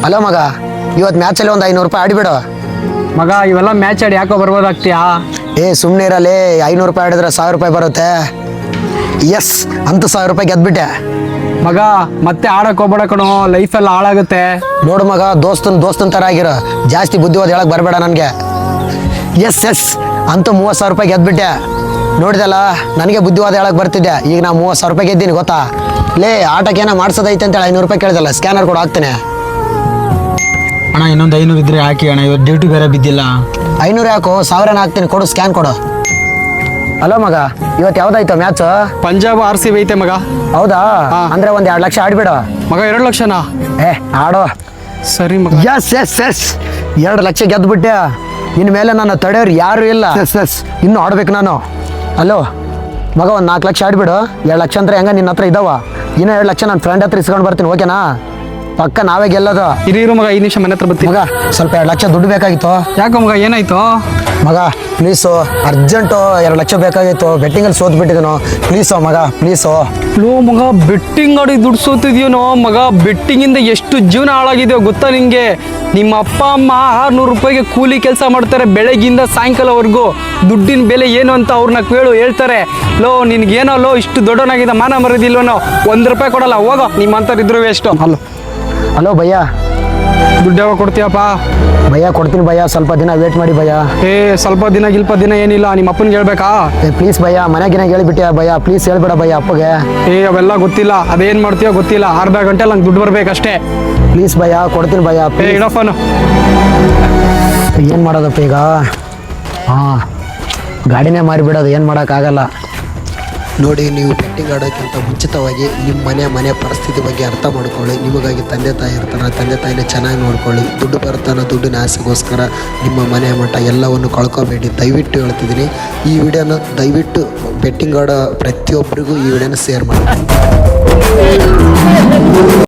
ಅಲ್ಲ ಮಗ, ಇವತ್ತು ಮ್ಯಾಚಲ್ಲಿ ಒಂದು 500 ರೂಪಾಯಿ ಆಡಿಬಿಡು. ಮಗ ಇವೆಲ್ಲ ಮ್ಯಾಚ್ ಆಡಿ ಯಾಕೋ ಬರ್ಬೋದಾಗ್ತೀಯಾ? ಸುಮ್ಮನೆ ಇರಲಿ. 500 ರೂಪಾಯಿ ಆಡಿದ್ರೆ 1000 ರೂಪಾಯಿ ಬರುತ್ತೆ. ಎಸ್, ಅಂತೂ 1000 ರೂಪಾಯಿ ಗೆದ್ಬಿಟ್ಟೆ. ಮಗ ಮತ್ತೆ ಆಡಕ್ ಹೋಗ್ಬೇಡ ಕಣೋ, ಲೈಫ್ ಎಲ್ಲ ಹಾಳಾಗುತ್ತೆ. ನೋಡು ಮಗ, ದೋಸ್ತನ ಥರ ಆಗಿರೋ, ಜಾಸ್ತಿ ಬುದ್ಧಿವಾದ ಹೇಳಕ್ ಬರಬೇಡ ನನಗೆ. ಎಸ್, ಅಂತೂ 30,000 ರೂಪಾಯಿ ಗೆದ್ಬಿಟ್ಟೆ. ನೋಡಿದಲ್ಲ, ನನಗೆ ಬುದ್ಧಿವಾದ ಹೇಳಕ್ ಬರ್ತಿದ್ದೆ. ಈಗ ನಾ 30,000 ರೂಪಾಯಿ ಗೆದ್ದೀನಿ ಗೊತ್ತಾ? ಆಟಕ್ಕೆ ಏನೋ ಮಾಡ್ಸೋದೈತೆ ಅಂತೇಳಿ 500 ರೂಪಾಯಿ ಕೇಳಿದಲ್ಲ, ಸ್ಕ್ಯಾನರ್ ಕೂಡ ಹಾಕ್ತೇನೆ. ಅಣ್ಣ ಇನ್ನೊಂದು 500 ಇದ್ರೆ ಹಾಕಿ ಅಣ್ಣ, ಇವತ್ತು ಡ್ಯೂಟಿ ಬೇರೆ ಬಿದ್ದಿಲ್ಲ. 500 ಯಾಕೋ, 1000 ಹಾಕ್ತೀನಿ, ಕೊಡು, ಸ್ಕ್ಯಾನ್ ಕೊಡು. ಅಲ್ಲ ಮಗ, ಇವತ್ತು ಯಾವ್ದಾಯ್ತು ಮ್ಯಾಚ್? ಪಂಜಾಬ್ RCB ಐತೆ ಮಗ. ಹೌದಾ? ಅಂದ್ರೆ ಒಂದು 2 ಲಕ್ಷ ಆಡ್ಬಿಡು. ಮಗ 2 ಲಕ್ಷನಾ? ಆಡೋ. ಸರಿ ಮಗ. ಎಸ್ 2 ಲಕ್ಷ ಗೆದ್ದುಬಿಟ್ಟೆ. ಇನ್ಮೇಲೆ ನನ್ನ ತಡೆಯೋರು ಯಾರು ಇಲ್ಲ. ಎಸ್ ಇನ್ನು ಆಡ್ಬೇಕು ನಾನು. ಅಲೋ ಮಗ, ಒಂದು 4 ಲಕ್ಷ ಆಡ್ಬಿಡು. 2 ಲಕ್ಷ ಅಂದ್ರೆ ಹೆಂಗ ನಿನ್ನ ಹತ್ರ ಇದ್ದಾವ? ಇನ್ನೂ 2 ಲಕ್ಷ ನನ್ನ ಫ್ರೆಂಡ್ ಹತ್ರ ಇಸ್ಕೊಂಡು ಬರ್ತೀನಿ, ಓಕೆನಾ? ಪಕ್ಕ ನಾವೇ ಗೆಲ್ಲೋದು. ಇರು ಮಗ, 5 ನಿಮಿಷ ಮನೆ ಹತ್ರ ಬರ್ತೀನಿ. ಮಗ ಸ್ವಲ್ಪ 2 ಲಕ್ಷ ದುಡ್ಡು ಬೇಕಾಗಿತ್ತು. ಯಾಕೋ ಮಗ, ಏನಾಯ್ತು? ಮಗ ಪ್ಲೀಸು, ಅರ್ಜೆಂಟು 2 ಲಕ್ಷ ಬೇಕಾಗಿತ್ತು. ಬೆಟ್ಟಿಂಗಲ್ಲಿ ಸೋತ್ಬಿಟ್ಟಿದ್ದೀನೋ, ಪ್ಲೀಸು ಮಗ, ಪ್ಲೀಸು. ಲೋ ಮಗ, ಬೆಟ್ಟಿಂಗ್ ಆಡಿ ದುಡ್ಡು ಸೋತಿದ್ಯೋನೋ ಮಗ. ಬೆಟ್ಟಿಂಗಿಂದ ಎಷ್ಟು ಜೀವನ ಹಾಳಾಗಿದೆಯೋ ಗೊತ್ತಾ ನಿನಗೆ? ನಿಮ್ಮ ಅಪ್ಪ ಅಮ್ಮ 600 ರೂಪಾಯಿಗೆ ಕೂಲಿ ಕೆಲಸ ಮಾಡ್ತಾರೆ, ಬೆಳಗ್ಗಿಂದ ಸಾಯಂಕಾಲವರೆಗೂ. ದುಡ್ಡಿನ ಬೆಲೆ ಏನು ಅಂತ ಅವ್ರನ್ನ ಕೇಳು, ಹೇಳ್ತಾರೆ. ಲೋ ನಿನ್ಗೇನೋ ಲೋ, ಇಷ್ಟು ದೊಡ್ಡವನಾಗಿದೆ, ಮಾನ ಮರದಿಲ್ವನೋ, 1 ರೂಪಾಯಿ ಕೊಡಲ್ಲ, ಹೋಗೋ. ನಿಮ್ಮಂಥವ್ರು ಇದ್ರು ಎಷ್ಟು. ಹಲೋ ಭಯ್ಯ, ದುಡ್ಡು ಯಾವಾಗ ಕೊಡ್ತೀಯಪ್ಪ? ಭಯ್ಯ ಕೊಡ್ತೀನಿ ಭಯ್ಯ, ಸ್ವಲ್ಪ ದಿನ ವೇಟ್ ಮಾಡಿ ಭಯ್ಯ. ಸ್ವಲ್ಪ ದಿನ ಏನಿಲ್ಲ, ನಿಮ್ಮ ಅಪ್ಪನಿಗೆ ಹೇಳ್ಬೇಕಾ? ಪ್ಲೀಸ್ ಭಯ್ಯ, ಮನೆಗಿನ ಹೇಳಿಬಿಟ್ಟೆ ಭಯ್ಯ, ಪ್ಲೀಸ್ ಹೇಳ್ಬೇಡ ಭಯ್ಯ ಅಪ್ಪಗೆ. ಅವೆಲ್ಲ ಗೊತ್ತಿಲ್ಲ, ಅದೇನು ಮಾಡ್ತೀಯೋ ಗೊತ್ತಿಲ್ಲ. ಅರ್ಧ ಗಂಟೆ ನಂಗೆ ದುಡ್ಡು ಬರ್ಬೇಕಷ್ಟೇ. ಪ್ಲೀಸ್ ಭಯ್ಯ, ಕೊಡ್ತೀನಿ ಭಯ್ಯ. ಇಡೋ ಫೋನು. ಏನು ಮಾಡೋದಪ್ಪ ಈಗ? ಗಾಡಿನೇ ಮಾರಿಬಿಡೋದು, ಏನು ಮಾಡೋಕ್ಕಾಗಲ್ಲ. ನೋಡಿ, ನೀವು ಬೆಟ್ಟಿಂಗ್ ಆಡೋಕ್ಕಿಂತ ಮುಂಚಿತವಾಗಿ ನಿಮ್ಮ ಮನೆ ಪರಿಸ್ಥಿತಿ ಬಗ್ಗೆ ಅರ್ಥ ಮಾಡ್ಕೊಳ್ಳಿ. ನಿಮಗಾಗಿ ತಂದೆ ತಾಯಿ ಇರ್ತಾರೆ, ತಂದೆ ತಾಯಿನ ಚೆನ್ನಾಗಿ ನೋಡ್ಕೊಳ್ಳಿ. ದುಡ್ಡು ಬರ್ತಾನೆ, ದುಡ್ಡಿನ ಆಸೆಗೋಸ್ಕರ ನಿಮ್ಮ ಮನೆ ಮಠ ಎಲ್ಲವನ್ನು ಕಳ್ಕೊಬೇಡಿ, ದಯವಿಟ್ಟು ಹೇಳ್ತಿದ್ದೀನಿ. ಈ ವಿಡಿಯೋನ ದಯವಿಟ್ಟು ಬೆಟ್ಟಿಂಗ್ ಆಡೋ ಪ್ರತಿಯೊಬ್ಬರಿಗೂ ಈ ವಿಡಿಯೋನ ಶೇರ್ ಮಾಡಿ.